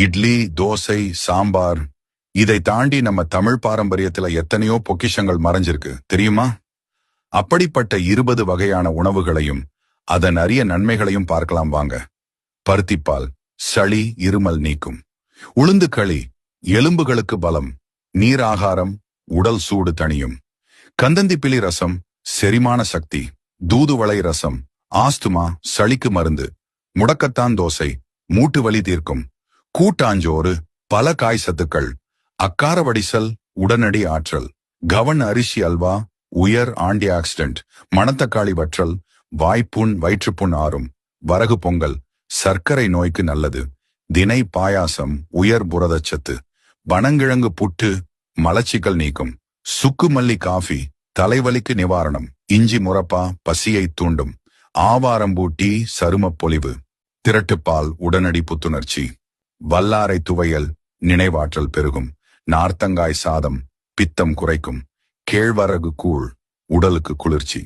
இட்லி, தோசை, சாம்பார், இதை தாண்டி நம்ம தமிழ் பாரம்பரியத்துல எத்தனையோ பொக்கிஷங்கள் மறைஞ்சிருக்கு தெரியுமா? அப்படிப்பட்ட 20 வகையான உணவுகளையும் அதன் அரிய நன்மைகளையும் பார்க்கலாம் வாங்க. பருத்திப்பால் சளி இருமல் நீக்கும். உளுந்து களி எலும்புகளுக்கு பலம். நீர் ஆகாரம் உடல் சூடு தணியும். கந்தந்திப்பிலி ரசம் செரிமான சக்தி. தூதுவளை ரசம் ஆஸ்துமா சளிக்கு மருந்து. முடக்கத்தான் தோசை மூட்டு வலி தீர்க்கும். கூட்டாஞ்சோறு பல காய் சத்துக்கள். அக்கார வடிசல் உடனடி ஆற்றல். கவன் அரிசி அல்வா உயர் ஆன்டி ஆக்சிடென்ட். மணத்தக்காளி வற்றல் வாய்ப்புண் வயிற்றுப்புண் ஆறும். வரகு பொங்கல் சர்க்கரை நோய்க்கு நல்லது. தினை பாயாசம் உயர் புரதச்சத்து. பனங்கிழங்கு புட்டு மலச்சிக்கல் நீக்கும். சுக்குமல்லி காஃபி தலைவலிக்கு நிவாரணம். இஞ்சி முரப்பா பசியை தூண்டும். ஆவாரம்பூ டீ சருமப் பொலிவு. திரட்டுப்பால் உடனடி புத்துணர்ச்சி. வல்லாரை துவையல் நினைவாற்றல் பெருகும். நார்த்தங்காய் சாதம் பித்தம் குறைக்கும். கேழ்வரகு கூழ் உடலுக்கு குளிர்ச்சி.